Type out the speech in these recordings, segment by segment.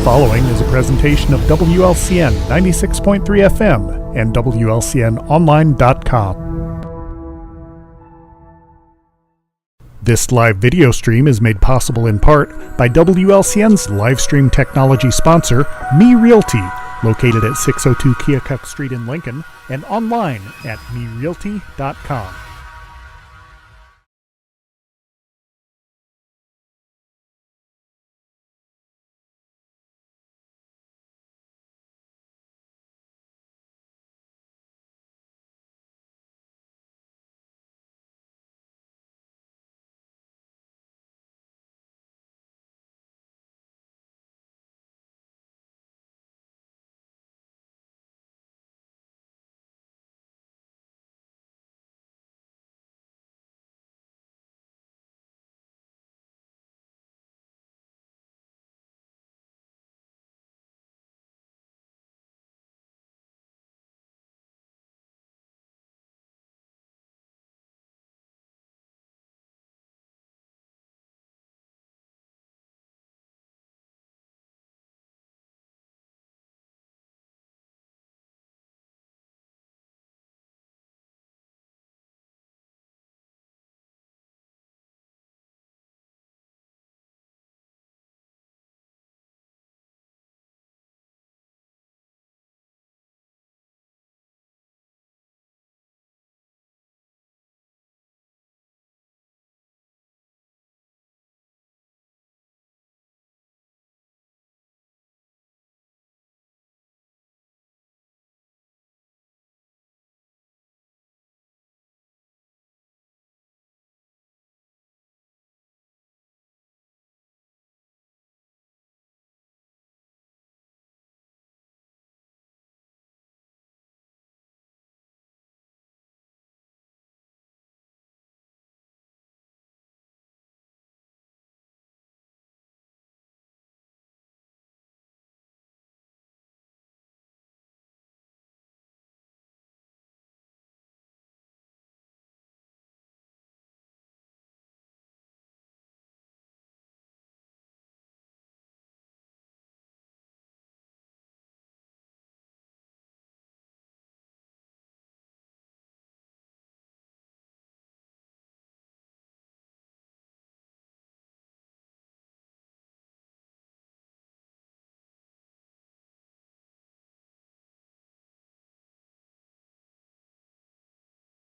following is a presentation of WLCN 96.3 FM and WLCNonline.com. This live video stream is made possible in part by WLCN's live stream technology sponsor, Me Realty, located at 602 Keokuk Street in Lincoln and online at merealty.com.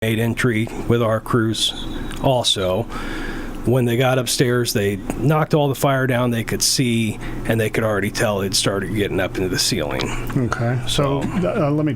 made entry with our crews also. When they got upstairs, they knocked all the fire down they could see, and they could already tell it started getting up into the ceiling. Okay, so let me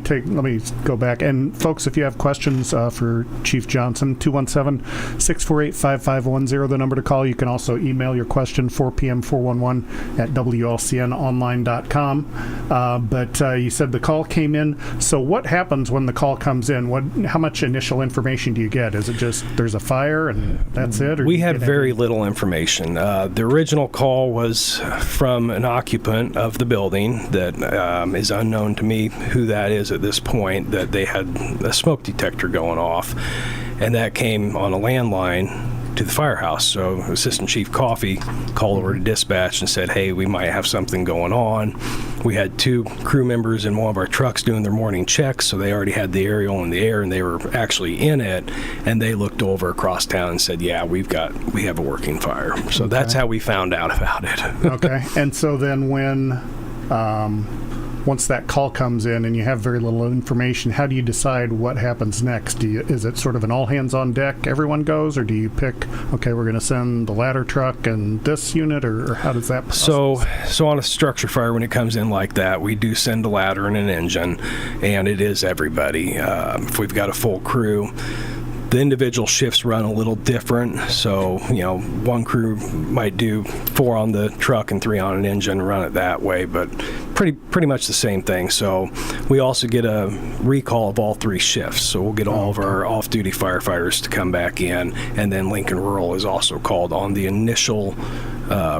go back. And folks, if you have questions for Chief Johnson, 217-648-5510, the number to call. You can also email your question, 4pm411 at WLCNonline.com. But you said the call came in. So what happens when the call comes in? How much initial information do you get? Is it just there's a fire and that's it? Or we had very little information. The original call was from an occupant of the building that is unknown to me who that is at this point, that they had a smoke detector going off, and that came on a landline to the firehouse. So Assistant Chief Coffey called over to dispatch and said, hey, we might have something going on. We had 2 crew members in one of our trucks doing their morning checks, so they already had the aerial in the air, and they were actually in it, and they looked over across town and said, yeah, we have a working fire. So that's how we found out about it. Okay. And so then when once that call comes in and you have very little information, how do you decide what happens next? Is it sort of an all hands on deck, everyone goes, or do you pick, okay, we're going to send the ladder truck and this unit, or how does that process? So on a structure fire, when it comes in like that, we do send a ladder and an engine, and it is everybody. If we've got a full crew, the individual shifts run a little different, so one crew might do 4 on the truck and 3 on an engine, run it that way, but pretty much the same thing. So we also get a recall of all 3 shifts, so we'll get all of our off-duty firefighters to come back in, and then Lincoln Rural is also called on the initial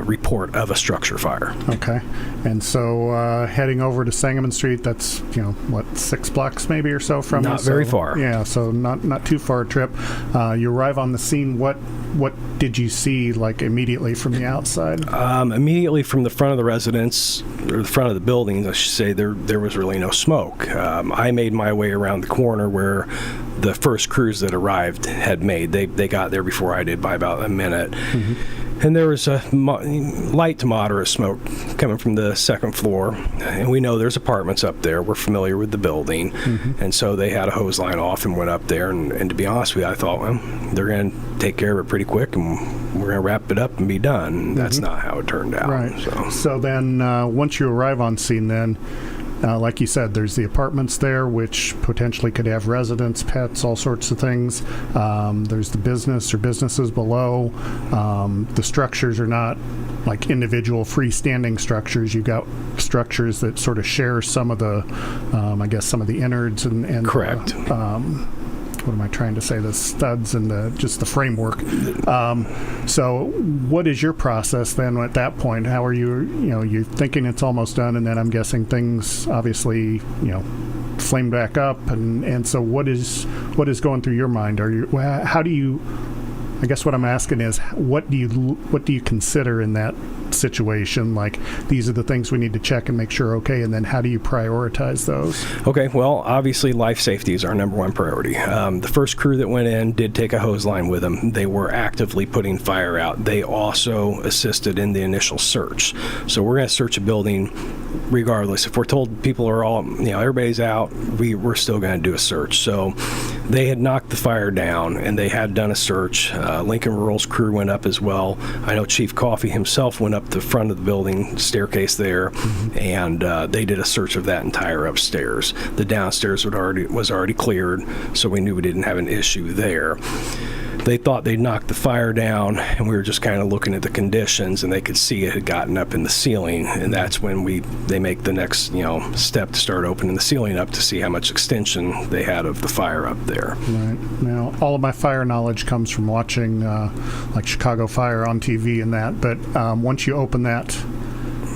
report of a structure fire. Okay. And so heading over to Sangamon Street, that's 6 blocks maybe or so from not very far. Yeah, so not too far a trip. You arrive on the scene. What did you see, like, immediately from the outside? Immediately from the front of the residence, or the front of the building, I should say, there was really no smoke. I made my way around the corner where the first crews that arrived had made. They got there before I did by about a minute. Mm-hmm. And there was a light to moderate smoke coming from the second floor. And we know there's apartments up there. We're familiar with the building. Mm-hmm. And so they had a hose line off and went up there. And to be honest with you, I thought, well, they're going to take care of it pretty quick, and we're going to wrap it up and be done. And that's not how it turned out. Right. So then once you arrive on scene then, like you said, there's the apartments there, which potentially could have residents, pets, all sorts of things. There's the business or businesses below. The structures are not like individual freestanding structures. You've got structures that sort of share some of the, some of the innards and correct. What am I trying to say? The studs and just the framework. So what is your process then at that point? How are you, you're thinking it's almost done, and then I'm guessing things obviously, flame back up. And so what is going through your mind? How do you, I guess what I'm asking is, what do you consider in that situation? Like, these are the things we need to check and make sure are okay, and then how do you prioritize those? Okay, well, obviously life safety is our number one priority. The first crew that went in did take a hose line with them. They were actively putting fire out. They also assisted in the initial search. So we're going to search a building regardless. If we're told people are all, everybody's out, we're still going to do a search. So they had knocked the fire down, and they had done a search. Lincoln Rural's crew went up as well. I know Chief Coffey himself went up the front of the building staircase there, mm-hmm. and they did a search of that entire upstairs. The downstairs was already cleared, so we knew we didn't have an issue there. They thought they'd knocked the fire down, and we were just kind of looking at the conditions, and they could see it had gotten up in the ceiling, and that's when they make the next step to start opening the ceiling up to see how much extension they had of the fire up there. Right. Now, all of my fire knowledge comes from watching like Chicago Fire on TV and that, but once you open that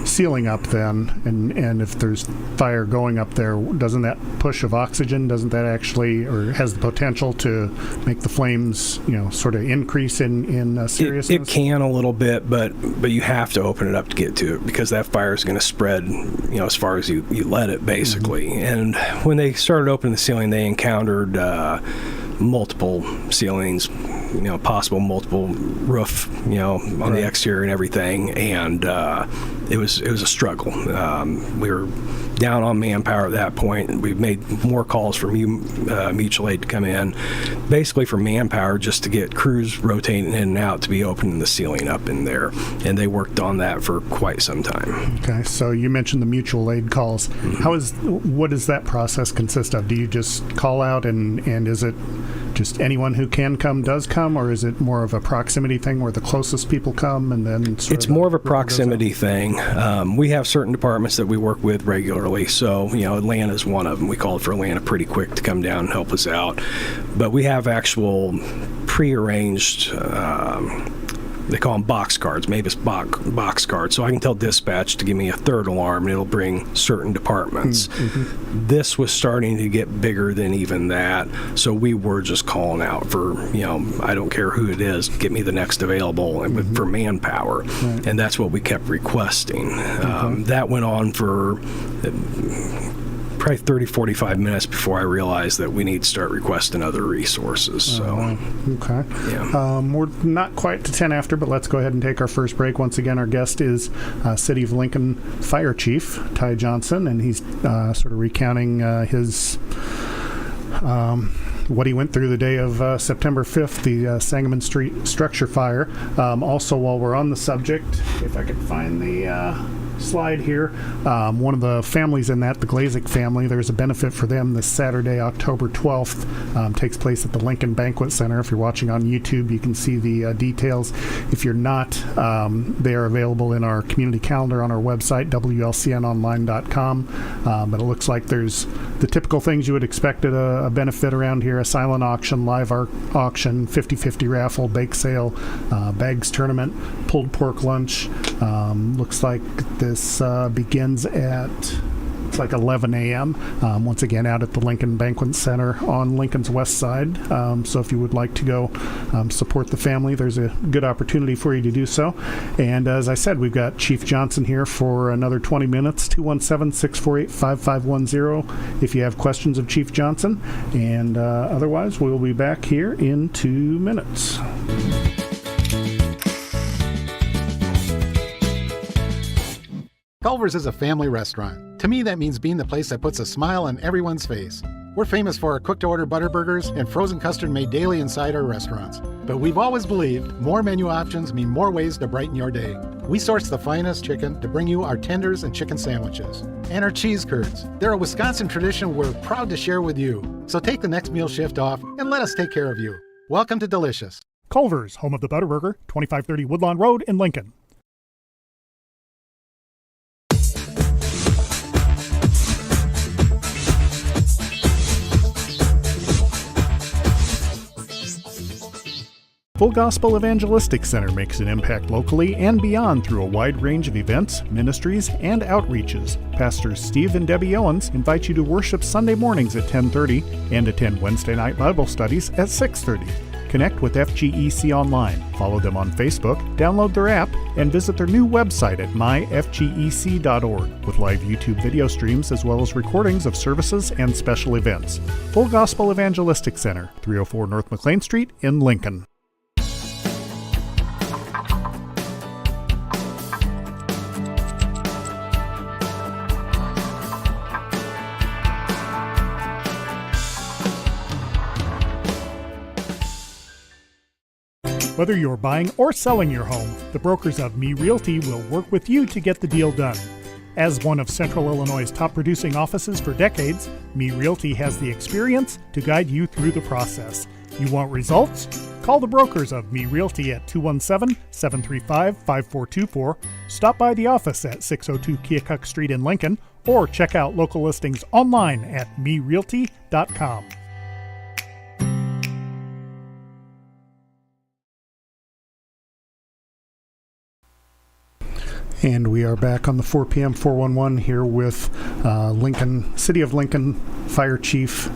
ceiling up then, and if there's fire going up there, doesn't that push of oxygen, doesn't that actually, or has the potential to make the flames, sort of increase in seriousness? It can a little bit, but you have to open it up to get to it, because that fire is going to spread, as far as you let it, basically. Mm-hmm. And when they started opening the ceiling, they encountered multiple ceilings, possible multiple roof, on the exterior and everything, and it was a struggle. We were down on manpower at that point, and we made more calls for mutual aid to come in, basically for manpower, just to get crews rotating in and out to be opening the ceiling up in there. And they worked on that for quite some time. Okay, so you mentioned the mutual aid calls. What does that process consist of? Do you just call out, and is it just anyone who can come does come, or is it more of a proximity thing where the closest people come and then it's more of a proximity thing. We have certain departments that we work with regularly, so Atlanta's one of them. We called for Atlanta pretty quick to come down and help us out, but we have actual prearranged they call them box cards, Mavis box cards. So I can tell dispatch to give me a third alarm, and it'll bring certain departments. Mm-hmm. This was starting to get bigger than even that, so we were just calling out for, I don't care who it is, get me the next available, and for manpower. Right. And that's what we kept requesting. That went on for probably 30, 45 minutes before I realized that we need to start requesting other resources. So, okay. Yeah. We're not quite to 10 after, but let's go ahead and take our first break. Once again, our guest is City of Lincoln Fire Chief Ty Johnson, and he's sort of recounting his what he went through the day of September 5th, the Sangamon Street structure fire. Also, while we're on the subject, if I could find the slide here, one of the families in that, the Glazik family, there's a benefit for them this Saturday, October 12th. Takes place at the Lincoln Banquet Center. If you're watching on YouTube, you can see the details. If you're not, they are available in our community calendar on our website, WLCNonline.com. But it looks like there's the typical things you would expect at a benefit around here: a silent auction, live auction, 50-50 raffle, bake sale, bags tournament, pulled pork lunch. Looks like this begins at, it's like 11 a.m. Once again, out at the Lincoln Banquet Center on Lincoln's west side. So if you would like to go support the family, there's a good opportunity for you to do so. And as I said, we've got Chief Johnson here for another 20 minutes, 217-648-5510 if you have questions of Chief Johnson. And otherwise, we'll be back here in 2 minutes. Culver's is a family restaurant. To me, that means being the place that puts a smile on everyone's face. We're famous for our cooked-to-order butter burgers and frozen custard made daily inside our restaurants. But we've always believed more menu options mean more ways to brighten your day. We source the finest chicken to bring you our tenders and chicken sandwiches. And our cheese curds. They're a Wisconsin tradition we're proud to share with you. So take the next meal shift off and let us take care of you. Welcome to Delicious. Culver's, home of the Butterburger, 2530 Woodlawn Road in Lincoln. Full Gospel Evangelistic Center makes an impact locally and beyond through a wide range of events, ministries, and outreaches. Pastors Steve and Debbie Owens invite you to worship Sunday mornings at 10:30 and attend Wednesday night Bible studies at 6:30. Connect with FGEC online, follow them on Facebook, download their app, and visit their new website at myfgec.org with live YouTube video streams as well as recordings of services and special events. Full Gospel Evangelistic Center, 304 North McLean Street in Lincoln. Whether you're buying or selling your home, the brokers of Me Realty will work with you to get the deal done. As one of Central Illinois' top producing offices for decades, Me Realty has the experience to guide you through the process. You want results? Call the brokers of Me Realty at 217-735-5424, stop by the office at 602 Keokuk Street in Lincoln, or check out local listings online at merealty.com. And we are back on the 4 p.m. 411 here with Lincoln, City of Lincoln Fire Chief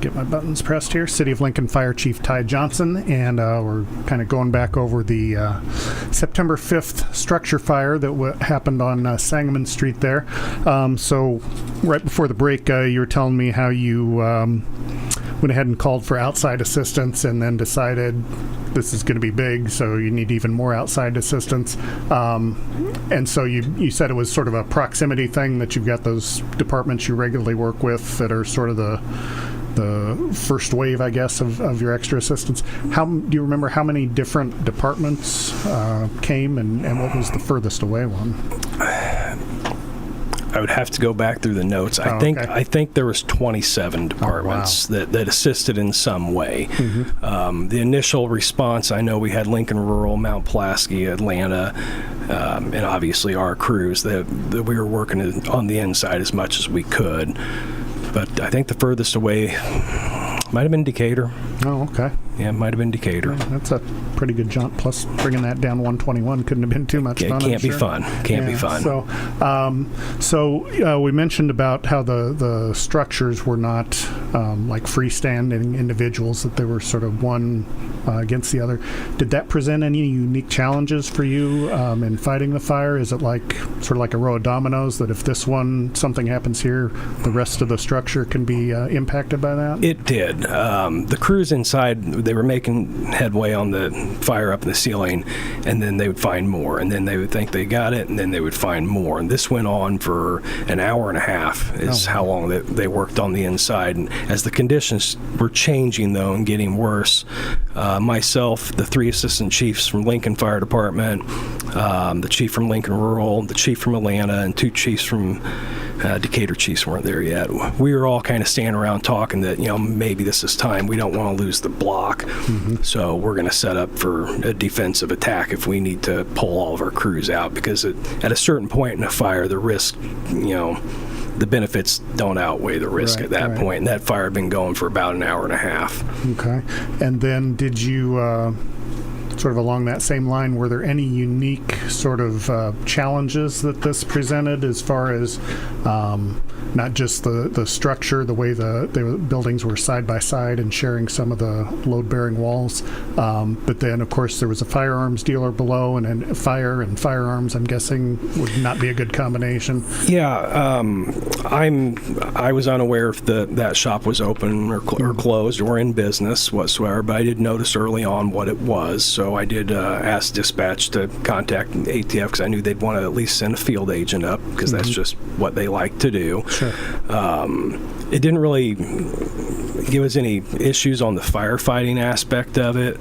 Get my buttons pressed here. City of Lincoln Fire Chief Ty Johnson, and we're kind of going back over the September 5th structure fire that happened on Sangamon Street there. So right before the break, you were telling me how you went ahead and called for outside assistance and then decided this is going to be big, so you need even more outside assistance. And so you said it was sort of a proximity thing, that you've got those departments you regularly work with that are sort of the first wave, I guess, of your extra assistance. Do you remember how many different departments came, and what was the furthest away one? I would have to go back through the notes. I think there was 27 departments that assisted in some way. Mm-hmm. The initial response, I know we had Lincoln Rural, Mount Pulaski, Atlanta, and obviously our crews that we were working on the inside as much as we could. But I think the furthest away might have been Decatur. Oh, okay. Yeah, it might have been Decatur. Yeah, that's a pretty good jump. Plus, bringing that down 121 couldn't have been too much fun. It can't be fun. Can't be fun. So we mentioned about how the structures were not like freestanding individuals, that they were sort of one against the other. Did that present any unique challenges for you in fighting the fire? Is it like sort of like a row of dominoes, that if this one, something happens here, the rest of the structure can be impacted by that? It did. The crews inside, they were making headway on the fire up in the ceiling, and then they would find more, and then they would think they got it, and then they would find more. And this went on for an hour and a half is how long they worked on the inside. And as the conditions were changing, though, and getting worse, myself, the 3 assistant chiefs from Lincoln Fire Department, the chief from Lincoln Rural, the chief from Atlanta, and 2 chiefs from Decatur chiefs weren't there yet. We were all kind of standing around talking that, maybe this is time. We don't want to lose the block. Mm-hmm. So we're going to set up for a defensive attack if we need to pull all of our crews out, because at a certain point in a fire, the risk, the benefits don't outweigh the risk at that point. And that fire had been going for about an hour and a half. Okay. And then did you... sort of along that same line, were there any unique sort of challenges that this presented, as far as not just the structure, the way the buildings were side by side and sharing some of the load-bearing walls, but then, of course, there was a firearms dealer below, and fire and firearms, I'm guessing, would not be a good combination. Yeah, I was unaware if that shop was open or closed or in business whatsoever, but I did notice early on what it was, so I did ask dispatch to contact ATF, because I knew they'd want to at least send a field agent up, because that's just what they like to do. Sure. It didn't really give us any issues on the firefighting aspect of it,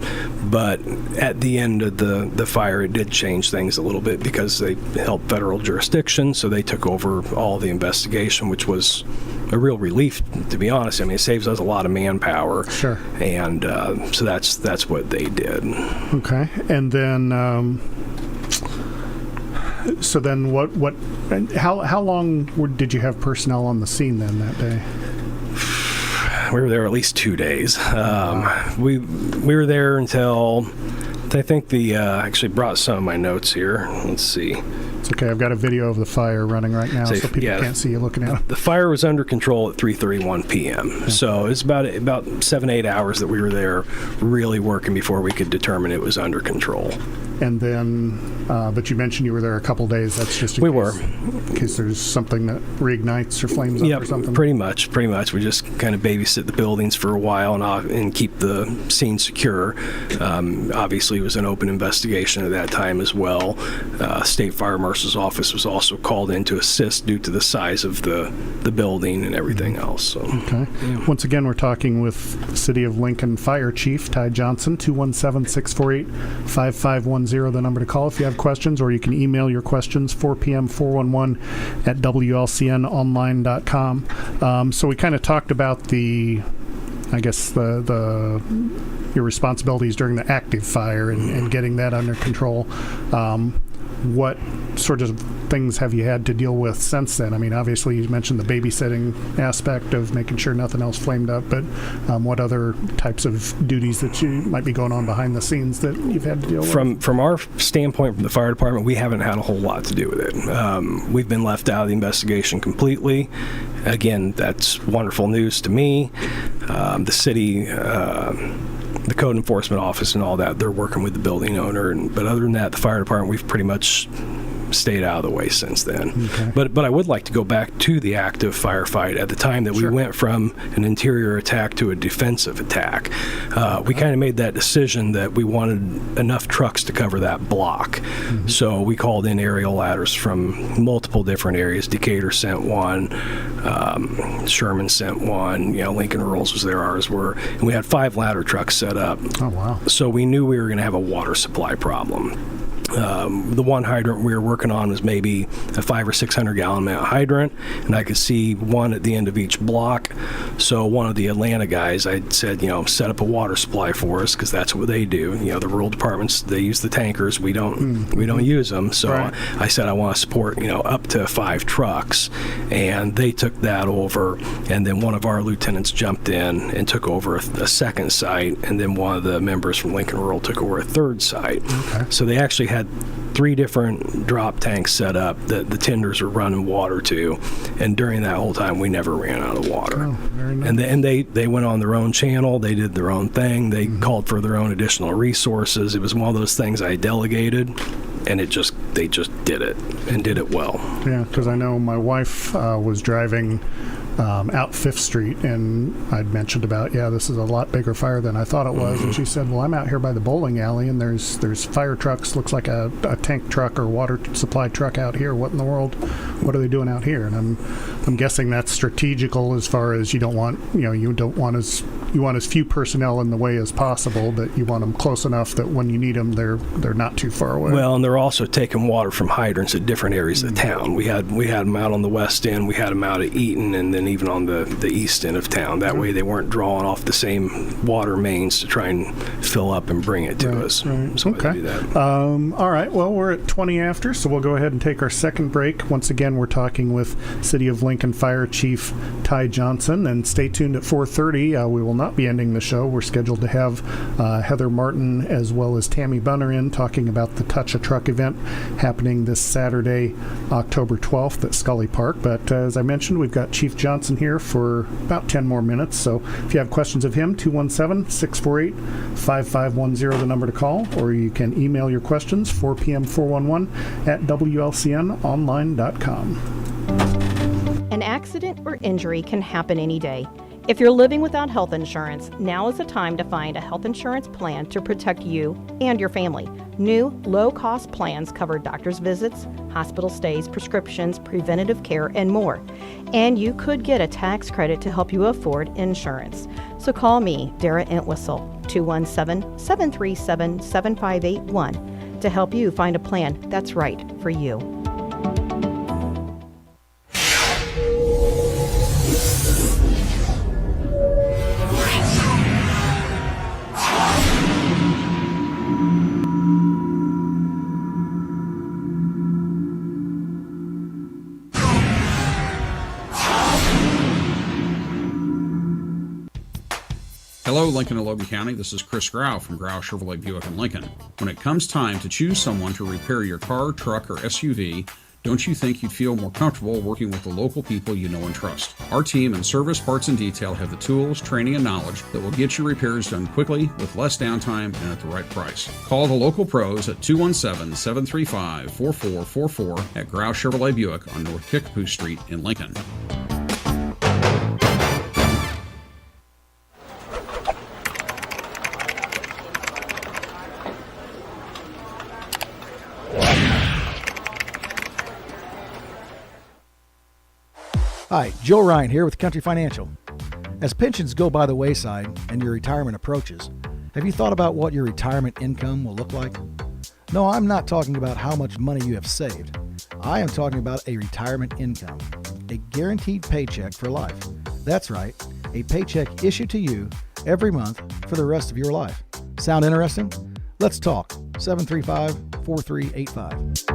but at the end of the fire, it did change things a little bit, because they held federal jurisdiction, so they took over all the investigation, which was a real relief, to be honest. I mean, it saves us a lot of manpower. Sure. And so that's what they did. Okay. And then so then how long did you have personnel on the scene then that day? We were there at least 2 days. We were there until, I think actually brought some of my notes here. Let's see. It's okay. I've got a video of the fire running right now, so people can't see you looking at it. The fire was under control at 3:31 p.m. Okay. So it's about 7-8 hours that we were there really working before we could determine it was under control. And then, but you mentioned you were there a couple days. That's just in case there's something that reignites or flames up or something. Pretty much. We just kind of babysit the buildings for a while and keep the scene secure. Obviously, it was an open investigation at that time as well. State Fire Marshal's office was also called in to assist due to the size of the building and everything else. So. Okay. Yeah. Once again, we're talking with City of Lincoln Fire Chief Ty Johnson. 217-648-5510, the number to call if you have questions, or you can email your questions, 4pm411 at WLCNonline.com. So we kind of talked about your responsibilities during the active fire and getting that under control. what sort of things have you had to deal with since then? I mean, obviously you mentioned the babysitting aspect of making sure nothing else flamed up, but what other types of duties that you might be going on behind the scenes that you've had to deal with? From our standpoint, from the fire department, we haven't had a whole lot to do with it. We've been left out of the investigation completely. Again, that's wonderful news to me. The city, the code enforcement office and all that, they're working with the building owner. But other than that, the fire department, we've pretty much stayed out of the way since then. Okay. But I would like to go back to the active firefight at the time that we went from an interior attack to a defensive attack. We kind of made that decision that we wanted enough trucks to cover that block. So we called in aerial ladders from multiple different areas. Decatur sent one, Sherman sent one, Lincoln Rolls was there, ours were, and we had 5 ladder trucks set up. Oh, wow. So we knew we were going to have a water supply problem. The one hydrant we were working on was maybe a 500 or 600 gallon hydrant, and I could see one at the end of each block. So one of the Atlanta guys, I said, set up a water supply for us, because that's what they do. The rural departments, they use the tankers. We don't use them. So right. I said I want to support up to 5 trucks, and they took that over. And then one of our lieutenants jumped in and took over a second site, and then one of the members from Lincoln Rural took over a third site. Okay. So they actually had 3 different drop tanks set up that the tenders were running water to, and during that whole time we never ran out of water. Oh, very nice. And they went on their own channel, they did their own thing, they called for their own additional resources. It was one of those things I delegated, and they just did it, and did it well. Yeah, because I know my wife was driving out 5th Street, and I'd mentioned about, this is a lot bigger fire than I thought it was, and she said, well, I'm out here by the bowling alley, and there's fire trucks, looks like a tank truck or water supply truck out here. What in the world? What are they doing out here? And I'm guessing that's strategical, as far as you want as few personnel in the way as possible, but you want them close enough that when you need them, they're not too far away. Well, and they're also taking water from hydrants at different areas of town. We had them out on the west end, we had them out at Eaton, and then even on the east end of town. That way they weren't drawing off the same water mains to try and fill up and bring it to us. Right. So okay. do that. All right. Well, we're at 20 after, so we'll go ahead and take our second break. Once again, we're talking with City of Lincoln Fire Chief Ty Johnson, and stay tuned at 4:30. We will not be ending the show. We're scheduled to have Heather Martin as well as Tammy Bunner in, talking about the Touch a Truck event happening this Saturday, October 12th at Scully Park. But as I mentioned, we've got Chief Johnson here for about 10 more minutes. So if you have questions of him, 217-648-5510, the number to call, or you can email your questions, 4pm411 at WLCNonline.com. An accident or injury can happen any day. If you're living without health insurance, now is the time to find a health insurance plan to protect you and your family. New, low-cost plans cover doctor's visits, hospital stays, prescriptions, preventative care, and more. And you could get a tax credit to help you afford insurance. So call me, Dara Entwistle, 217-737-7581 to help you find a plan that's right for you. Hello, Lincoln and Logan County. This is Chris Grau from Grau Chevrolet Buick in Lincoln. When it comes time to choose someone to repair your car, truck, or SUV, don't you think you'd feel more comfortable working with the local people you know and trust? Our team in Service, Parts, and Detail have the tools, training, and knowledge that will get your repairs done quickly, with less downtime, and at the right price. Call the local pros at 217-735-4444 at Grau Chevrolet Buick on North Kickapoo Street in Lincoln. Hi, Joe Ryan here with Country Financial. As pensions go by the wayside and your retirement approaches, have you thought about what your retirement income will look like? No, I'm not talking about how much money you have saved. I am talking about a retirement income, a guaranteed paycheck for life. That's right, a paycheck issued to you every month for the rest of your life. Sound interesting? Let's talk. 735 888-4385.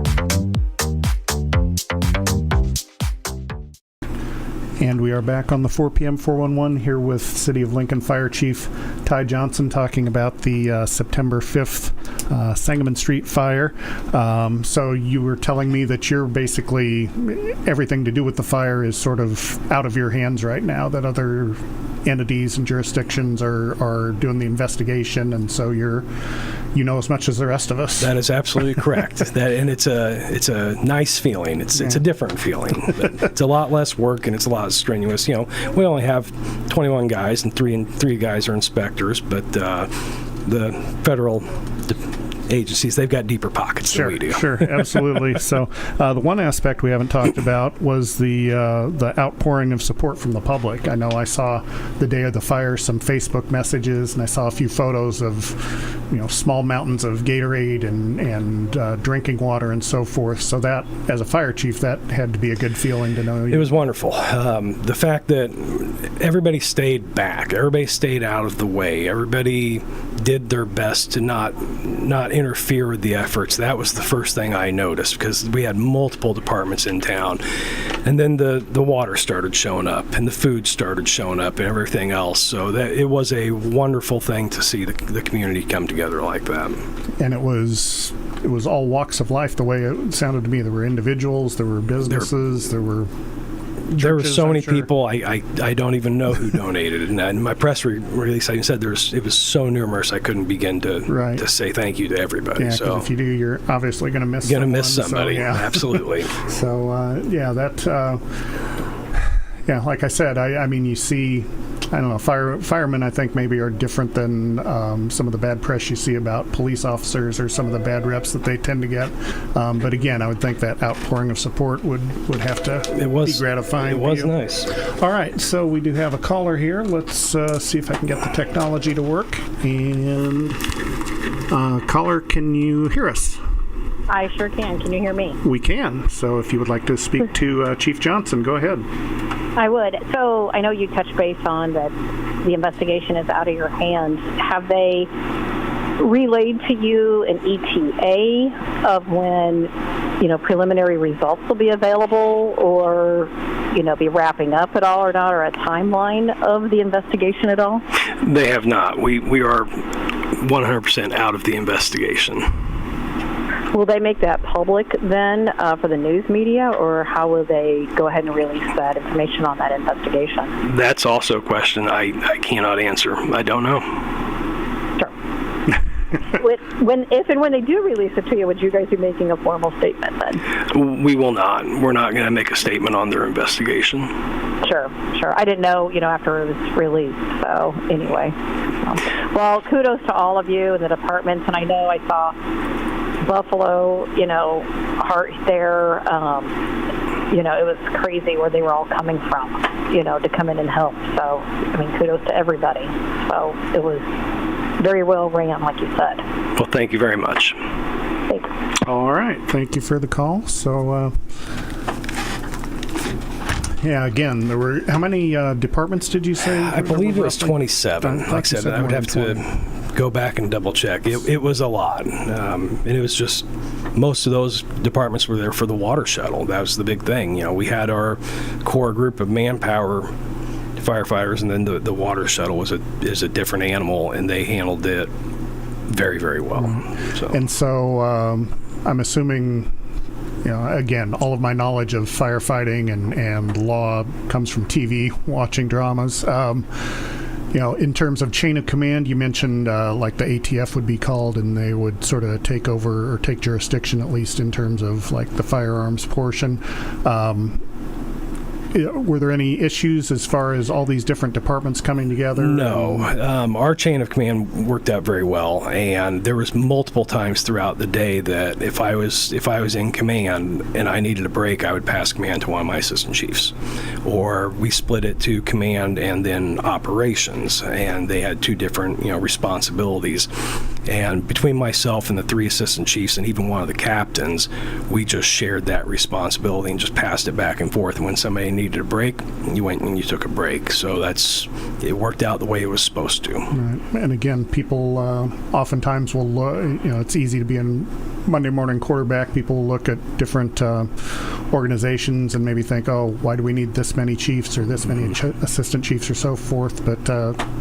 And we are back on the 4 p.m. 411 here with City of Lincoln Fire Chief Ty Johnson talking about the September 5th Sangamon Street fire. So you were telling me that you're basically, everything to do with the fire is sort of out of your hands right now, that other entities and jurisdictions are doing the investigation, and so you know as much as the rest of us. That is absolutely correct. And it's a nice feeling. It's a different feeling. It's a lot less work and it's a lot strenuous. We only have 21 guys and three guys are inspectors, but the federal agencies, they've got deeper pockets than we do. Sure, absolutely. So the one aspect we haven't talked about was the outpouring of support from the public. I know I saw the day of the fire some Facebook messages, and I saw a few photos of small mountains of Gatorade and drinking water and so forth. So that, as a fire chief, that had to be a good feeling to know. It was wonderful. The fact that everybody stayed back, everybody stayed out of the way, everybody did their best to not interfere with the efforts. That was the first thing I noticed, because we had multiple departments in town, and then the water started showing up and the food started showing up and everything else. So that it was a wonderful thing to see the community come together like that. And it was all walks of life, the way it sounded to me. There were individuals, there were businesses, there were there were so many sure. people. I don't even know who donated. And in my press release, I said it was so numerous I couldn't begin to say thank you to everybody. Yeah, so if you do, you're obviously going to miss. Somebody. So, yeah. Absolutely. So like I said, I mean, you see, I don't know, firemen I think maybe are different than some of the bad press you see about police officers or some of the bad reps that they tend to get. But again, I would think that outpouring of support would have to be gratifying. It was nice. All right, so we do have a caller here. Let's see if I can get the technology to work. And caller, can you hear us? I sure can. Can you hear me? We can. So if you would like to speak to Chief Johnson, go ahead. I would. So I know you touched base on that the investigation is out of your hands. Have they relayed to you an ETA of when, preliminary results will be available, or, be wrapping up at all or not, or a timeline of the investigation at all? They have not. We are 100% out of the investigation. Will they make that public then for the news media, or how will they go ahead and release that information on that investigation? That's also a question I cannot answer. I don't know. Sure. If and when they do release it to you, would you guys be making a formal statement then? We will not. We're not going to make a statement on their investigation. Sure. I didn't know, after it was released. So anyway. Well, kudos to all of you and the departments. And I know I saw Buffalo, Heart there. It was crazy where they were all coming from, to come in and help. So, kudos to everybody. So it was very well ran, like you said. Well, thank you very much. Thanks. All right. Thank you for the call. So, again, there were, how many departments did you say? I believe it was 27. Like I said, I would have to go back and double check. It was a lot. And it was just, most of those departments were there for the water shuttle. That was the big thing. We had our core group of manpower firefighters, and then the water shuttle is a different animal, and they handled it very, very well. And so I'm assuming, again, all of my knowledge of firefighting and law comes from TV, watching dramas. In terms of chain of command, you mentioned like the ATF would be called, and they would sort of take over or take jurisdiction, at least in terms of like the firearms portion. Were there any issues as far as all these different departments coming together? No. Our chain of command worked out very well, and there was multiple times throughout the day that if I was in command and I needed a break, I would pass command to one of my assistant chiefs. Or we split it to command and then operations, and they had two different, responsibilities. And between myself and the three assistant chiefs and even one of the captains, we just shared that responsibility and just passed it back and forth. And when somebody needed a break, you went and you took a break. So it worked out the way it was supposed to. Right. And again, people oftentimes will, it's easy to be in Monday morning quarterback, people look at different organizations and maybe think, oh, why do we need this many chiefs or this many assistant chiefs or so forth? But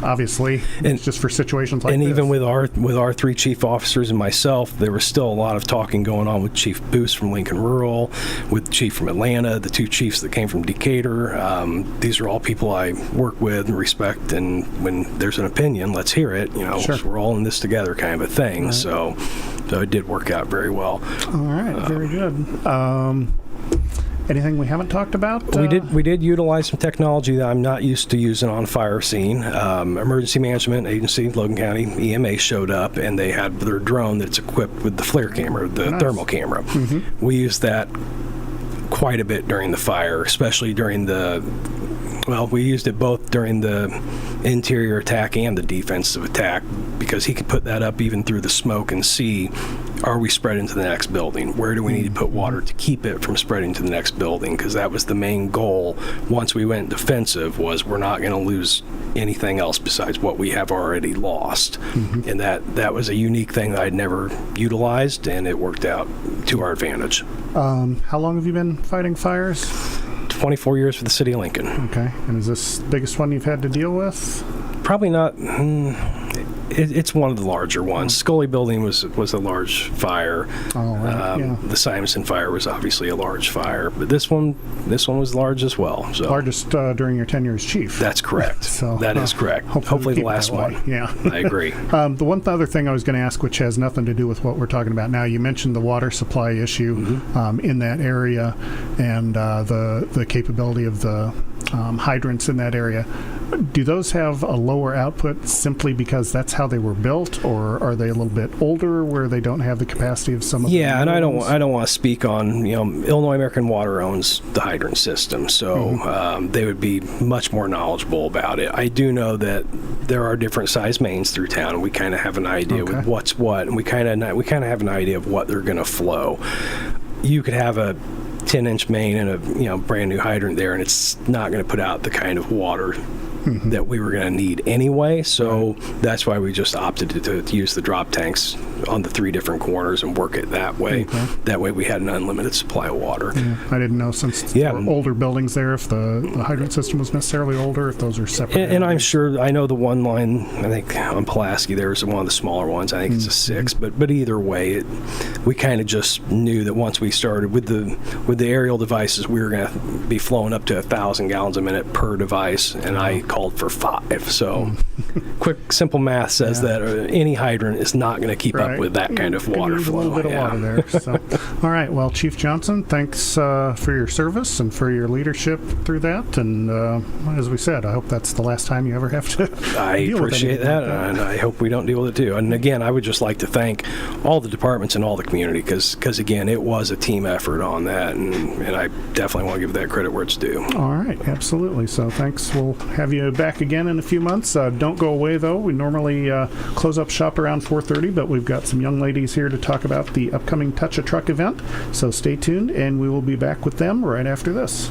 obviously, it's just for situations like this. And even with our 3 chief officers and myself, there was still a lot of talking going on with Chief Boos from Lincoln Rural, with the chief from Atlanta, the 2 chiefs that came from Decatur. These are all people I work with and respect, and when there's an opinion, let's hear it. Sure. We're all in this together kind of a thing. Right. So it did work out very well. All right, very good. Anything we haven't talked about? We did utilize some technology that I'm not used to using on a fire scene. Emergency Management Agency, Logan County EMA showed up, and they had their drone that's equipped with the FLIR camera, the thermal camera. Mm-hmm. We used that quite a bit during the fire, especially during we used it both during the interior attack and the defensive attack, because he could put that up even through the smoke and see, are we spreading to the next building? Where do we need to put water to keep it from spreading to the next building? Because that was the main goal once we went defensive, was we're not going to lose anything else besides what we have already lost. Mm-hmm. And that was a unique thing that I'd never utilized, and it worked out to our advantage. How long have you been fighting fires? 24 years for the city of Lincoln. Okay. And is this the biggest one you've had to deal with? Probably not. It's one of the larger ones. Scully Building was a large fire. Oh, right. Yeah. The Simonson fire was obviously a large fire, but this one was large as well. So. Largest during your tenure as chief. That's correct. So that is correct. Hopefully the last one. Yeah. I agree. The one other thing I was going to ask, which has nothing to do with what we're talking about now, you mentioned the water supply issue in that area, and the capability of the hydrants in that area. Do those have a lower output simply because that's how they were built, or are they a little bit older where they don't have the capacity of some of the and I don't want to speak on, Illinois American Water owns the hydrant system, so they would be much more knowledgeable about it. I do know that there are different size mains through town, and we kind of have an idea with what's what, and we kind of have an idea of what they're going to flow. You could have a 10-inch main and a brand new hydrant there, and it's not going to put out the kind of water that we were going to need anyway. So that's why we just opted to use the drop tanks on the 3 different corners and work it that way. That way we had an unlimited supply of water. Yeah. I didn't know, since there were older buildings there, if the hydrant system was necessarily older, if those are separate. And I'm sure, I know the one line, I think on Pulaski, there was one of the smaller ones. I think it's a 6, but either way, we kind of just knew that once we started with the aerial devices, we were going to be flowing up to 1,000 gallons a minute per device, and I called for 5. So quick, simple math says that any hydrant is not going to keep up with that kind of water flow. A little bit of water there. So. All right. Well, Chief Johnson, thanks for your service and for your leadership through that. And as we said, I hope that's the last time you ever have to I deal appreciate with that, and I hope we don't deal with it too. And again, I would just like to thank all the departments and all the community, because again, it was a team effort on that, and I definitely want to give that credit where it's due. All right. Absolutely. So thanks. We'll have you back again in a few months. Don't go away, though. We normally close up shop around 4:30, but we've got some young ladies here to talk about the upcoming Touch a Truck event. So stay tuned, and we will be back with them right after this.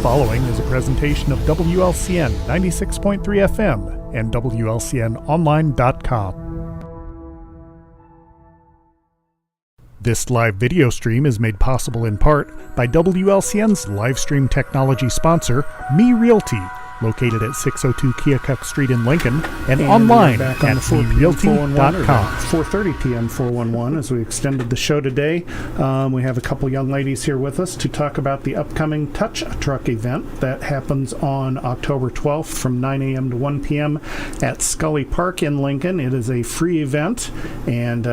following is a presentation of WLCN 96.3 FM and WLCNonline.com. This live video stream is made possible in part by WLCN's live stream technology sponsor, Me Realty, located at 602 Keokuk Street in Lincoln, and online at merealty.com. 4:30 p.m. 411 as we extended the show today. We have a couple young ladies here with us to talk about the upcoming Touch a Truck event that happens on October 12th from 9 a.m. to 1 p.m. at Scully Park in Lincoln. It is a free event, and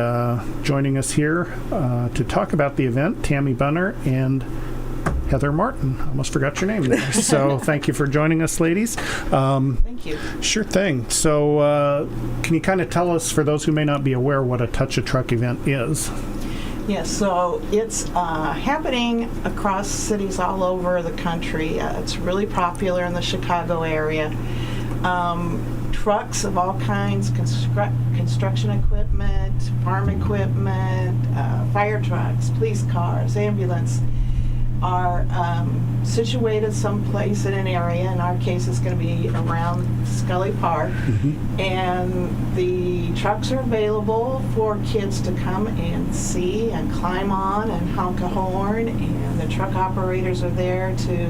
joining us here to talk about the event, Tammy Bunner and Heather Martin. I almost forgot your name there. So thank you for joining us, ladies. Thank you. Sure thing. So can you kind of tell us, for those who may not be aware, what a Touch a Truck event is? Yes, so it's happening across cities all over the country. It's really popular in the Chicago area. Trucks of all kinds, construction equipment, farm equipment, fire trucks, police cars, ambulance, are situated someplace in an area. In our case, it's going to be around Scully Park. And the trucks are available for kids to come and see and climb on and honk a horn, and the truck operators are there to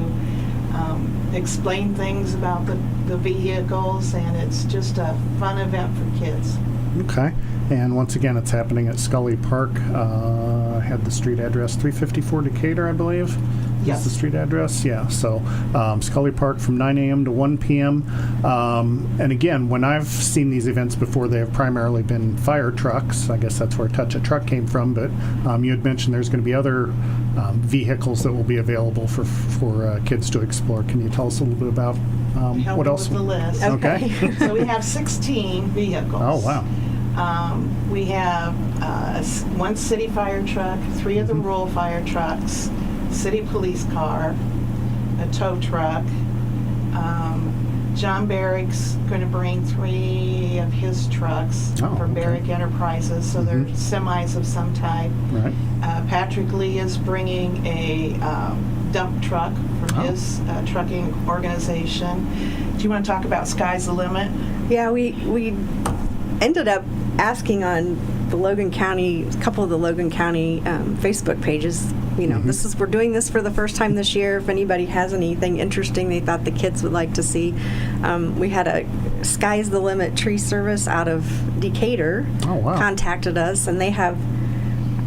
explain things about the vehicles, and it's just a fun event for kids. Okay. And once again, it's happening at Scully Park. I had the street address, 354 Decatur, I believe. Yes. Is the street address? Yeah. So Scully Park from 9 a.m. to 1 p.m. And again, when I've seen these events before, they have primarily been fire trucks. I guess that's where Touch a Truck came from. But you had mentioned there's going to be other vehicles that will be available for kids to explore. Can you tell us a little bit about what else? With the list. Okay. So we have 16 vehicles. Oh, wow. We have one city fire truck, 3 of the rural fire trucks, city police car, a tow truck. John Barrick's going to bring 3 of his trucks for Barrick Enterprises, so they're semis of some type. Right. Patrick Lee is bringing a dump truck from his trucking organization. Do you want to talk about Sky's the Limit? Yeah, we ended up asking on the Logan County, a couple of the Logan County Facebook pages, we're doing this for the first time this year. If anybody has anything interesting they thought the kids would like to see. We had a Sky's the Limit tree service out of Decatur contacted us, and they have,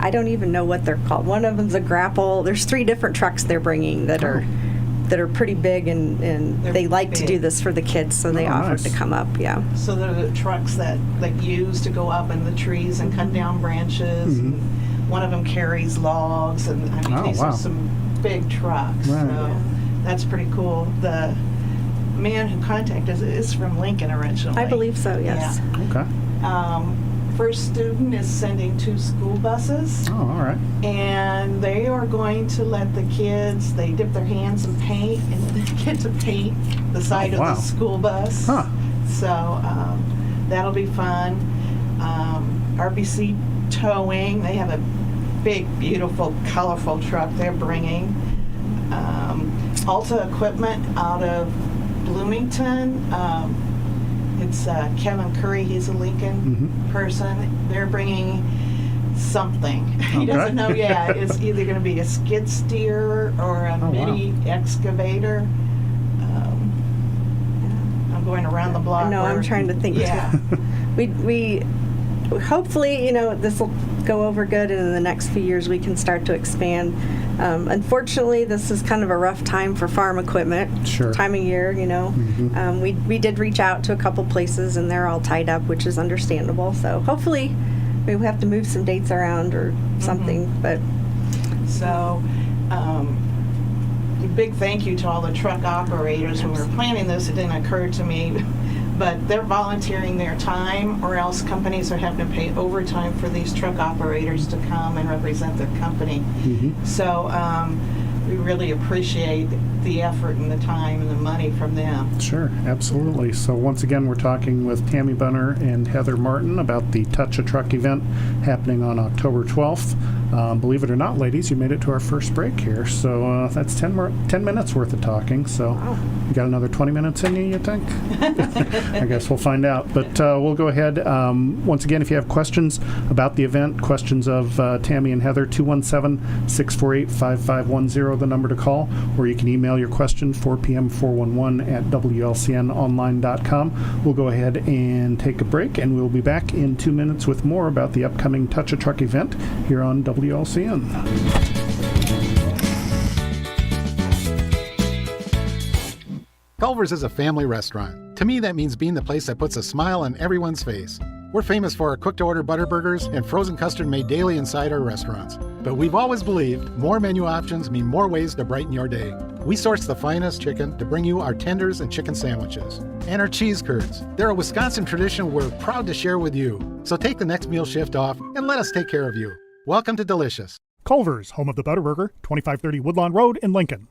I don't even know what they're called. One of them's a grapple. There's 3 different trucks they're bringing that are pretty big, and they like to do this for the kids, so they offered to come up. Yeah. So they're the trucks that use to go up in the trees and cut down branches. And one of them carries logs, and these are some big trucks. Right. So that's pretty cool. The man who contacted us is from Lincoln originally. I believe so. Yes. Okay. First Student is sending 2 school buses. Oh, all right. And they are going to let the kids, they dip their hands in paint, and they get to paint the side of the school bus. Huh. So that'll be fun. RBC Towing, they have a big, beautiful, colorful truck they're bringing. Alta Equipment out of Bloomington. It's Kevin Curry, he's a Lincoln person. They're bringing something. He doesn't know yet. It's either going to be a skid steer or a mini excavator. I'm going around the block. No, I'm trying to think too. We hopefully, this will go over good, and in the next few years we can start to expand. Unfortunately, this is kind of a rough time for farm equipment. Sure. Time of year, we did reach out to a couple places, and they're all tied up, which is understandable. So hopefully we have to move some dates around or something. But so a big thank you to all the truck operators. When we were planning this, it didn't occur to me, but they're volunteering their time, or else companies are having to pay overtime for these truck operators to come and represent their company. So we really appreciate the effort and the time and the money from them. Sure, absolutely. So once again, we're talking with Tammy Bunner and Heather Martin about the Touch a Truck event happening on October 12th. Believe it or not, ladies, you made it to our first break here. So that's 10 minutes worth of talking. So you got another 20 minutes in you think? I guess we'll find out. But we'll go ahead. Once again, if you have questions about the event, questions of Tammy and Heather, 217-648-5510, the number to call, or you can email your question, 4pm411 at WLCNonline.com. We'll go ahead and take a break, and we'll be back in 2 minutes with more about the upcoming Touch a Truck event here on WLCN. Culver's is a family restaurant. To me, that means being the place that puts a smile on everyone's face. We're famous for our cooked-to-order butter burgers and frozen custard made daily inside our restaurants. But we've always believed more menu options mean more ways to brighten your day. We source the finest chicken to bring you our tenders and chicken sandwiches. And our cheese curds. They're a Wisconsin tradition we're proud to share with you. So take the next meal shift off and let us take care of you. Welcome to Delicious. Culver's, home of the Butterburger, 2530 Woodlawn Road in Lincoln.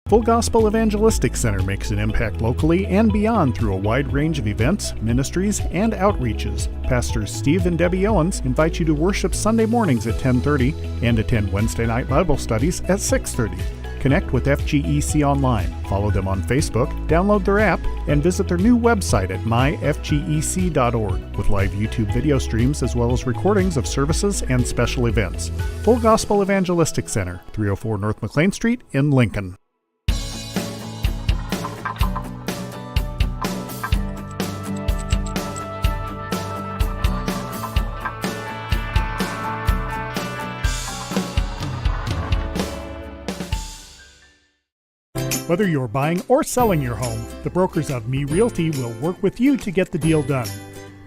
Full Gospel Evangelistic Center makes an impact locally and beyond through a wide range of events, ministries, and outreaches. Pastors Steve and Debbie Owens invite you to worship Sunday mornings at 10:30 and attend Wednesday night Bible studies at 6:30. Connect with FGEC online, follow them on Facebook, download their app, and visit their new website at myfgec.org with live YouTube video streams as well as recordings of services and special events. Full Gospel Evangelistic Center, 304 North McLean Street in Lincoln. Whether you're buying or selling your home, the brokers of Me Realty will work with you to get the deal done.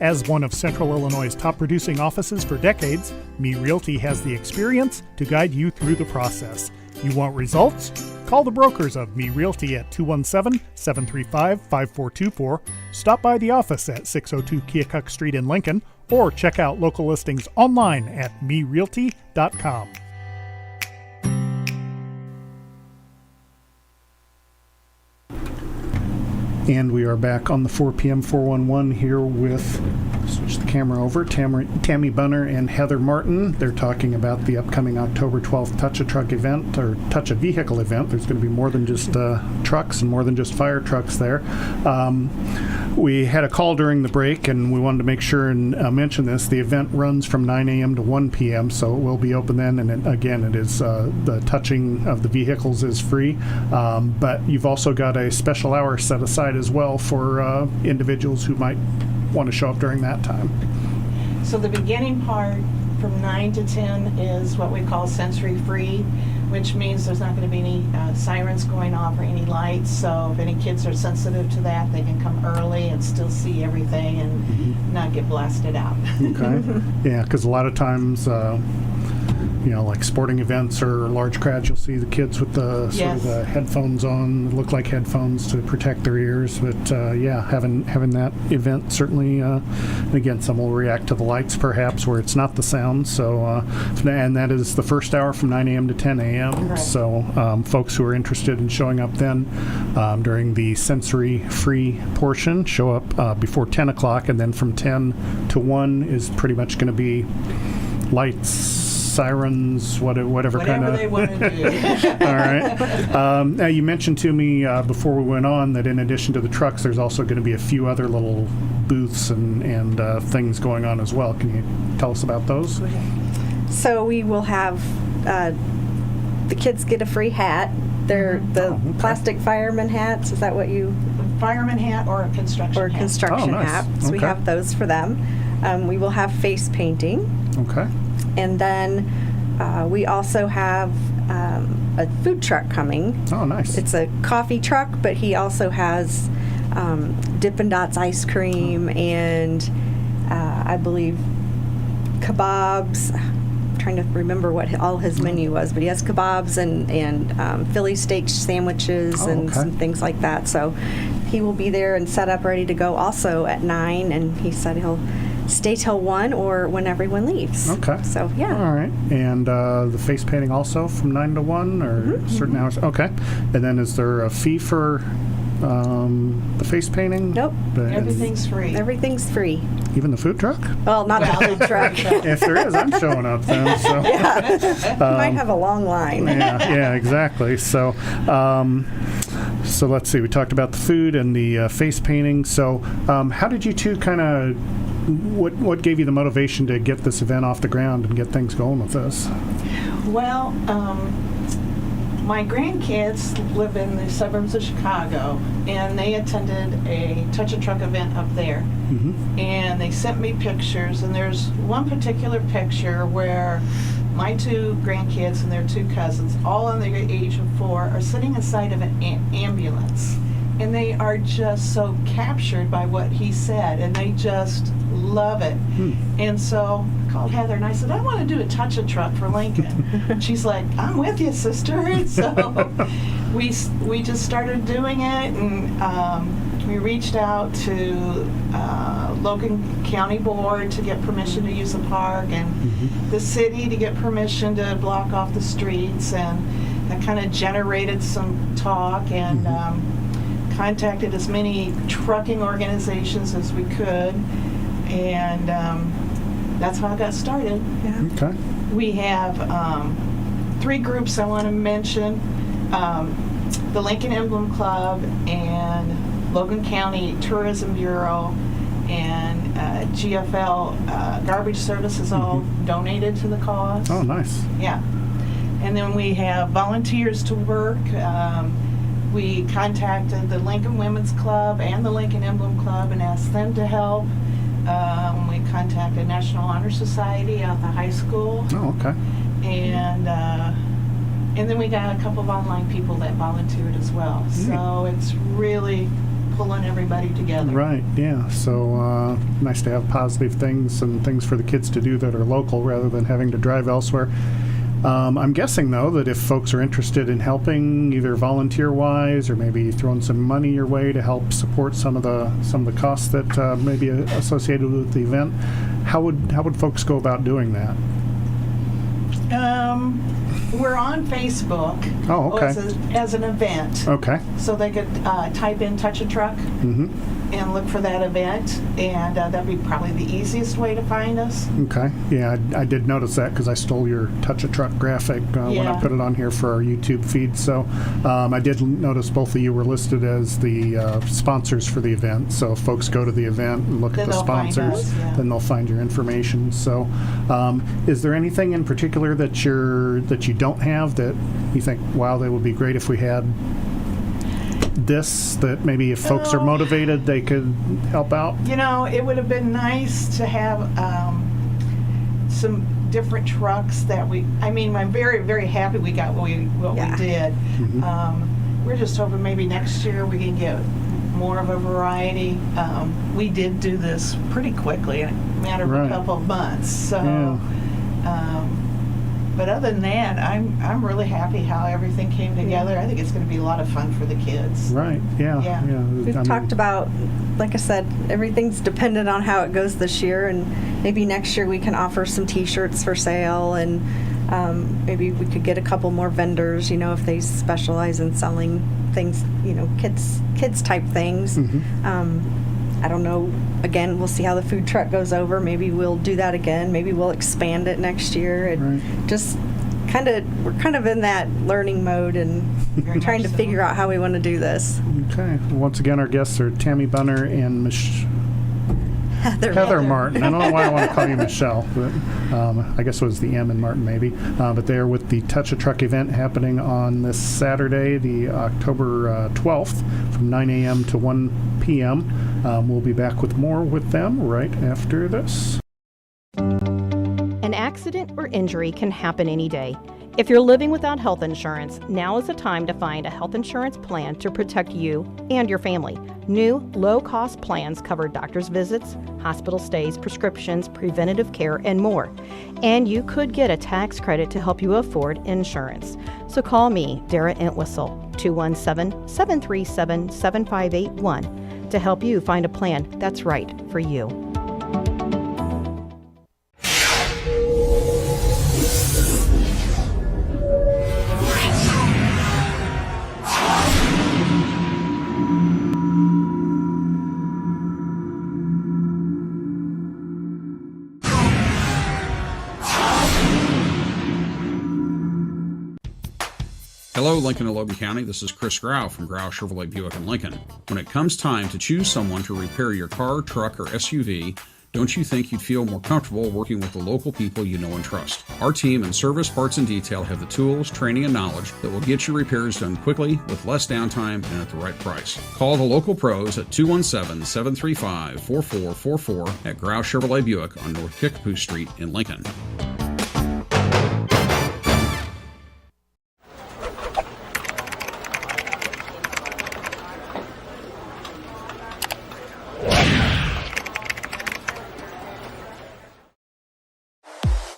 As one of Central Illinois' top producing offices for decades, Me Realty has the experience to guide you through the process. You want results? Call the brokers of Me Realty at 217-735-5424, stop by the office at 602 Keokuk Street in Lincoln, or check out local listings online at merealty.com. And we are back on the 4PM 411 here with, switch the camera over, Tammy Bunner and Heather Martin. They're talking about the upcoming October 12th Touch a Truck event, or Touch a Vehicle event. There's going to be more than just trucks and more than just fire trucks there. We had a call during the break, and we wanted to make sure and mention this. The event runs from 9 a.m. to 1 p.m., so it will be open then. And again, it is the touching of the vehicles is free. But you've also got a special hour set aside as well for individuals who might want to show up during that time. So the beginning part from 9 to 10 is what we call sensory free, which means there's not going to be any sirens going off or any lights. So if any kids are sensitive to that, they can come early and still see everything and not get blasted out. Okay. Yeah, because a lot of times, like sporting events or large crowds, you'll see the kids with the sort of the headphones on, look like headphones to protect their ears. But having that event certainly, again, some will react to the lights perhaps where it's not the sound. So, and that is the first hour from 9 a.m. to 10 a.m. Right. So, folks who are interested in showing up then during the sensory-free portion, show up before 10 o'clock, and then from 10 to 1 is pretty much going to be lights, sirens, whatever kind of. They want to do. All right. Now you mentioned to me before we went on that in addition to the trucks, there's also going to be a few other little booths and things going on as well. Can you tell us about those? So we will have the kids get a free hat. They're the plastic fireman hats. Is that what you? Fireman hat or a construction hat. Construction hat. So we have those for them. We will have face painting. Okay. And then we also have a food truck coming. Oh, nice. It's a coffee truck, but he also has Dippin' Dots ice cream and I believe kebabs. I'm trying to remember what all his menu was, but he has kebabs and Philly steak sandwiches and some things like that. So he will be there and set up ready to go also at 9, and he said he'll stay till 1 or when everyone leaves. Okay. So, yeah. All right. And the face painting also from 9 to 1 or certain hours? Okay. And then is there a fee for the face painting? Nope. Everything's free. Everything's free. Even the food truck? Well, not the food truck. If there is, I'm showing up then. So. You might have a long line. Yeah, exactly. So, so let's see. We talked about the food and the face painting. So, how did you two kind of? What gave you the motivation to get this event off the ground and get things going with this? Well, my grandkids live in the suburbs of Chicago, and they attended a Touch a Truck event up there. Mm-hmm. And they sent me pictures, and there's one particular picture where my 2 grandkids and their 2 cousins, all under the age of 4, are sitting inside of an ambulance. And they are just so captured by what he said, and they just love it. And so I called Heather and I said, I want to do a Touch a Truck for Lincoln. She's like, I'm with you, sister. And so we just started doing it, and we reached out to Logan County Board to get permission to use the park, and the city to get permission to block off the streets, and that kind of generated some talk, and contacted as many trucking organizations as we could, and that's how I got started. Yeah. Okay. We have 3 groups I want to mention. The Lincoln Emblem Club and Logan County Tourism Bureau and GFL Garbage Services all donated to the cause. Oh, nice. Yeah. And then we have volunteers to work. We contacted the Lincoln Women's Club and the Lincoln Emblem Club and asked them to help. We contacted National Honor Society out the high school. Oh, okay. And then we got a couple of online people that volunteered as well. So it's really pulling everybody together. Right, yeah. So nice to have positive things and things for the kids to do that are local rather than having to drive elsewhere. I'm guessing, though, that if folks are interested in helping, either volunteer-wise or maybe throwing some money your way to help support some of the costs that may be associated with the event, how would folks go about doing that? We're on Facebook. Oh, okay. As an event. Okay. So they could type in Touch a Truck and look for that event, and that'd be probably the easiest way to find us. Okay. Yeah, I did notice that because I stole your Touch a Truck graphic when I put it on here for our YouTube feed. So I did notice both of you were listed as the sponsors for the event. So if folks go to the event and look Then at the they'll find sponsors, us, yeah. then they'll find your information. So is there anything in particular that you don't have that you think, wow, that would be great if we had this, that maybe if folks are motivated, they could help out? You know, it would have been nice to have some different trucks that I'm very, very happy we got what we did. We're just hoping maybe next year we can get more of a variety. We did do this pretty quickly, in a matter of a couple of months. So, but other than that, I'm really happy how everything came together. I think it's going to be a lot of fun for the kids. Right. Yeah. We've talked about, like I said, everything's dependent on how it goes this year, and maybe next year we can offer some T-shirts for sale, and maybe we could get a couple more vendors, if they specialize in selling things, kids type things. I don't know. Again, we'll see how the food truck goes over. Maybe we'll do that again. Maybe we'll expand it next year. And just we're kind of in that learning mode and trying to figure out how we want to do this. Okay. Once again, our guests are Tammy Bunner and Heather Martin. I don't know why I want to call you Michelle, but I guess it was the M in Martin maybe. But they're with the Touch a Truck event happening on this Saturday, the October 12th, from 9 a.m. to 1 p.m. We'll be back with more with them right after this. An accident or injury can happen any day. If you're living without health insurance, now is the time to find a health insurance plan to protect you and your family. New, low-cost plans cover doctor's visits, hospital stays, prescriptions, preventative care, and more. And you could get a tax credit to help you afford insurance. So call me, Dara Entwistle, 217-737-7581 to help you find a plan that's right for you. Hello, Lincoln and Logan County. This is Chris Grau from Grau Chevrolet Buick and Lincoln. When it comes time to choose someone to repair your car, truck, or SUV, don't you think you'd feel more comfortable working with the local people you know and trust? Our team in service, parts, and detail have the tools, training, and knowledge that will get your repairs done quickly with less downtime and at the right price. Call the local pros at 217-735-4444 at Grau Chevrolet Buick on North Kickapoo Street in Lincoln.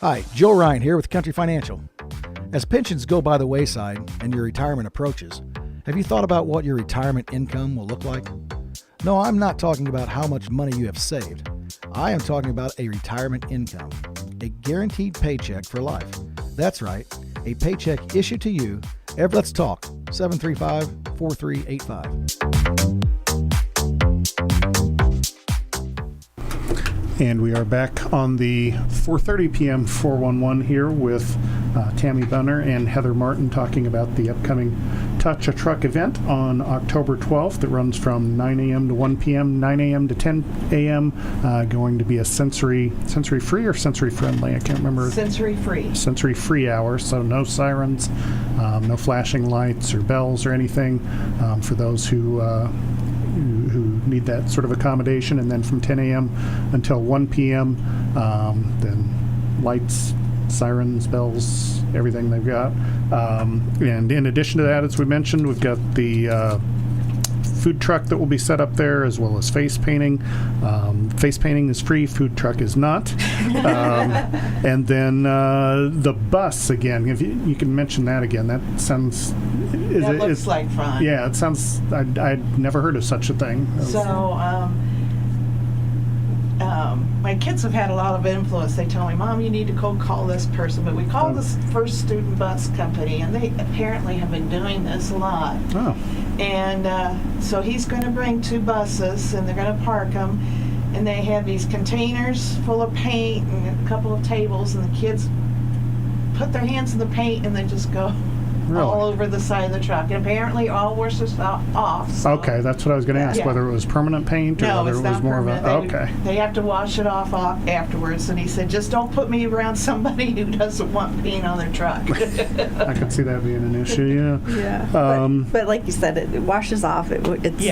Hi, Joe Ryan here with Country Financial. As pensions go by the wayside and your retirement approaches, have you thought about what your retirement income will look like? No, I'm not talking about how much money you have saved. I am talking about a retirement income, a guaranteed paycheck for life. That's right, a paycheck issued to you every. Let's talk. 735-4385. And we are back on the 4:30 p.m. 411 here with Tammy Bunner and Heather Martin talking about the upcoming Touch a Truck event on October 12th. That runs from 9 a.m. to 1 p.m., 9 a.m. to 10 a.m. Going to be a sensory free or sensory friendly? I can't remember. Sensory free. Sensory free hour, so no sirens, no flashing lights or bells or anything for those who need that sort of accommodation. And then from 10 a.m. until 1 p.m., then lights, sirens, bells, everything they've got. And in addition to that, as we mentioned, we've got the food truck that will be set up there, as well as face painting. Face painting is free, food truck is not. And then the bus, again, if you can mention that again, that sounds... That looks like fun. Yeah, it sounds... I'd never heard of such a thing. So, my kids have had a lot of influence. They tell me, Mom, you need to go call this person. But we called this First Student Bus Company, and they apparently have been doing this a lot. Oh. And so he's going to bring 2 buses, and they're going to park them. And they have these containers full of paint and a couple of tables, and the kids put their hands in the paint and they just go all over the side of the truck. And apparently all washes off. So. Okay, that's what I was going to ask, whether it was permanent paint or whether it was more of a... Okay. They have to wash it off afterwards. And he said, just don't put me around somebody who doesn't want paint on their truck. I could see that being an issue, yeah. Yeah. But like you said, it washes off. It's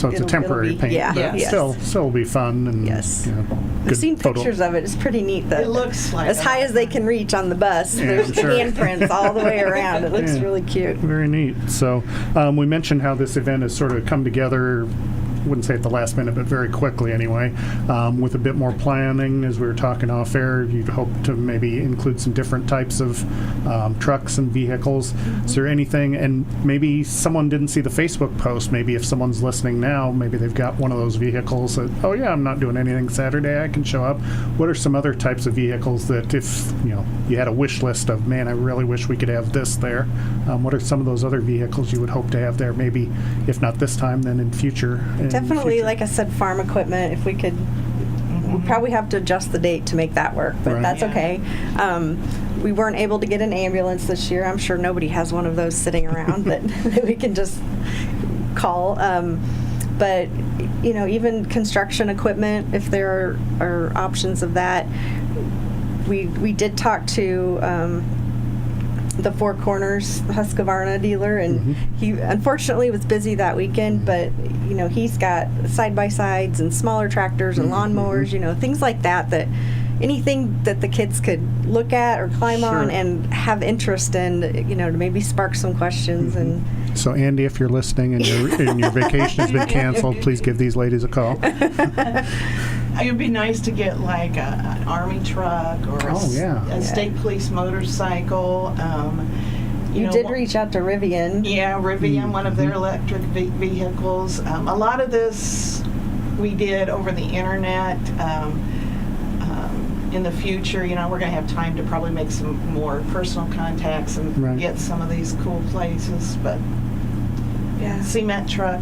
So it's a temporary paint. Yeah. But still will be fun. And, yes. Good I've seen photo. Pictures of it. It's pretty neat. It looks like as high as they can reach on the bus. Yeah, There's sure. handprints all the way around. It looks really cute. Very neat. So we mentioned how this event has sort of come together, wouldn't say at the last minute, but very quickly anyway, with a bit more planning. As we were talking off air, you'd hope to maybe include some different types of trucks and vehicles. Mm-hmm. Is there anything, and maybe someone didn't see the Facebook post, maybe if someone's listening now, maybe they've got one of those vehicles that, oh yeah, I'm not doing anything Saturday, I can show up. What are some other types of vehicles that if you had a wish list of, man, I really wish we could have this there, what are some of those other vehicles you would hope to have there, maybe if not this time, then in future? Definitely, like I said, farm equipment. If we could, we'll probably have to adjust the date to make that work, but that's okay. We weren't able to get an ambulance this year. I'm sure nobody has one of those sitting around that we can just call. But even construction equipment, if there are options of that. We did talk to the Four Corners Husqvarna dealer, and he unfortunately was busy that weekend, but he's got side-by-sides and smaller tractors and lawnmowers, things like that anything that the kids could look at or climb on and have interest in, to maybe spark some questions. And so Andy, if you're listening and your vacation has been canceled, please give these ladies a call. It would be nice to get like an army truck or a state police motorcycle. You did reach out to Rivian. Yeah, Rivian, one of their electric vehicles. A lot of this we did over the internet. In the future, we're going to have time to probably make some more personal contacts and get some of these cool places. But cement truck.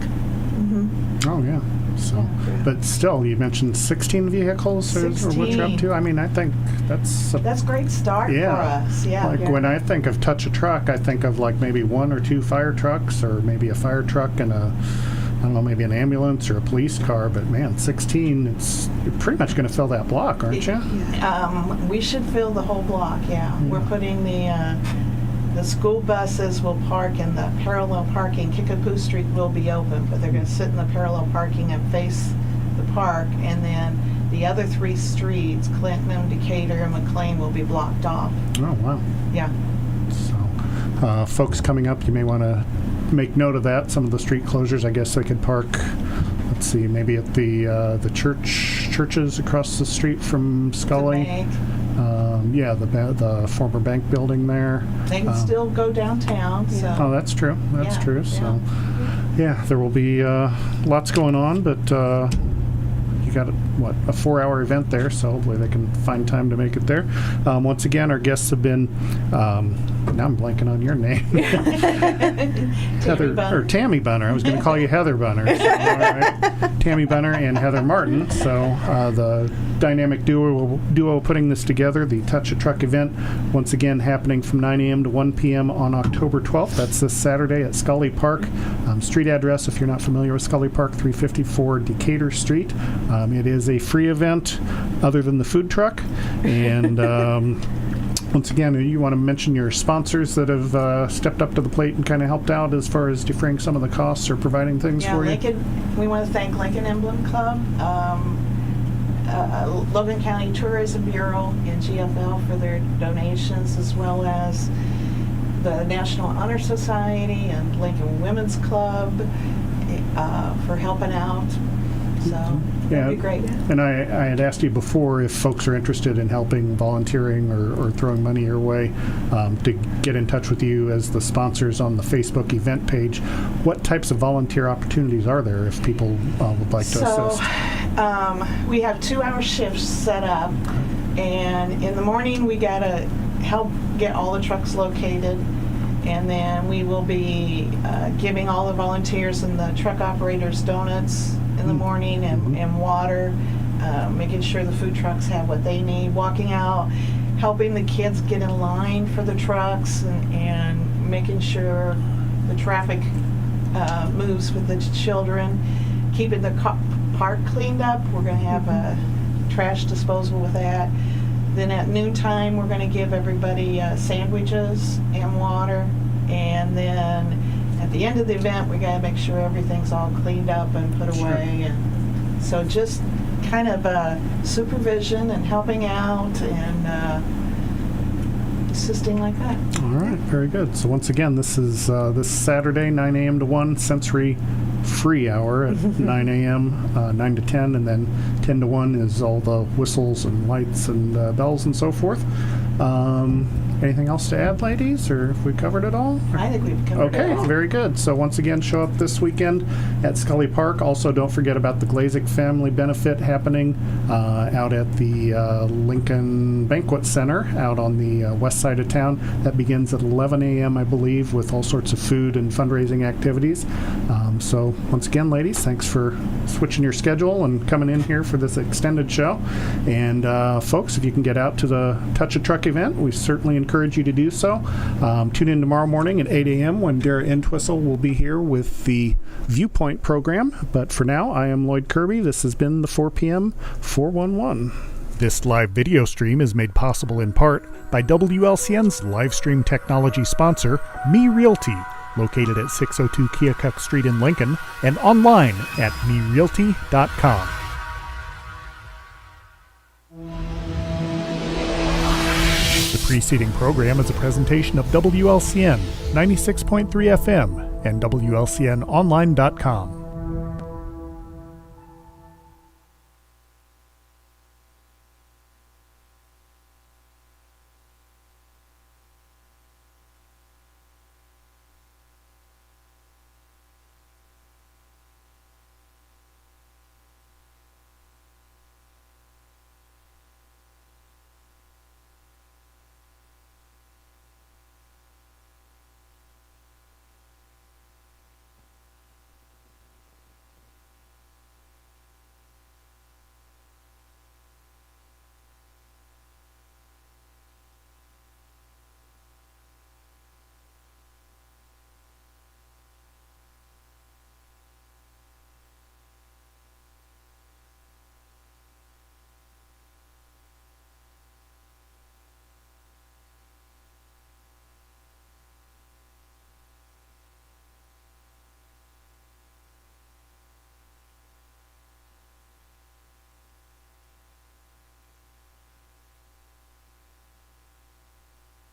Oh yeah. So, but still, you mentioned 16 vehicles or what you're up to. I mean, I think that's a great start for us. Yeah. Like when I think of Touch a Truck, I think of like maybe 1 or 2 fire trucks, or maybe a fire truck and I don't know, maybe an ambulance or a police car. But man, 16, you're pretty much going to fill that block, aren't you? We should fill the whole block. Yeah. We're putting the school buses will park in the parallel parking. Kickapoo Street will be open, but they're going to sit in the parallel parking and face the park. And then the other 3 streets, Clinton, Decatur, and McLean, will be blocked off. Oh, wow. Yeah. So, folks coming up, you may want to make note of that. Some of the street closures, I guess they could park, let's see, maybe at the churches across the street from Scully. The former bank building there. They can still go downtown. So. Oh, that's true. That's true. So, there will be lots going on, but you got a 4-hour event there, so hopefully they can find time to make it there. Once again, our guests have been. Now I'm blanking on your name. Tammy Bunner. I was going to call you Heather Bunner. So, all right. Tammy Bunner and Heather Martin. So the dynamic duo putting this together, the Touch a Truck event, once again happening from 9 a.m. to 1 p.m. on October 12th. That's this Saturday at Scully Park. Street address, if you're not familiar with Scully Park, 354 Decatur Street. It is a free event other than the food truck. And once again, you want to mention your sponsors that have stepped up to the plate and kind of helped out as far as defraying some of the costs or providing things for you? We want to thank Lincoln Emblem Club, Logan County Tourism Bureau, and GFL for their donations, as well as the National Honor Society and Lincoln Women's Club for helping out. So that'd be great. And I had asked you before if folks are interested in helping, volunteering, or throwing money your way, to get in touch with you as the sponsors on the Facebook event page. What types of volunteer opportunities are there if people would like to assist? We have 2-hour shifts set up, and in the morning we got to help get all the trucks located. And then we will be giving all the volunteers and the truck operators donuts in the morning and water, making sure the food trucks have what they need, walking out, helping the kids get in line for the trucks, and making sure the traffic moves with the children, keeping the park cleaned up. We're going to have a trash disposal with that. Then at noontime, we're going to give everybody sandwiches and water. And then at the end of the event, we got to make sure everything's all cleaned up and put away. And so just kind of supervision and helping out and assisting like that. All right, very good. So once again, this is this Saturday, 9 a.m. to 1, sensory free hour at 9 a.m., 9 to 10, and then 10 to 1 is all the whistles and lights and bells and so forth. Anything else to add, ladies, or if we covered it all? I think we've covered it all. Okay, very good. So once again, show up this weekend at Scully Park. Also, don't forget about the Glazik Family Benefit happening out at the Lincoln Banquet Center out on the west side of town. That begins at 11 a.m., I believe, with all sorts of food and fundraising activities. So once again, ladies, thanks for switching your schedule and coming in here for this extended show. And folks, if you can get out to the Touch a Truck event, we certainly encourage you to do so. Tune in tomorrow morning at 8 a.m. when Dara Entwistle will be here with the Viewpoint program. But for now, I am Loyd Kirby. This has been the 4 p.m. 411. This live video stream is made possible in part by WLCN's live stream technology sponsor, Me Realty, located at 602 Keokuk Street in Lincoln, and online at merealty.com. The preceding program is a presentation of WLCN 96.3 FM and WLCNonline.com.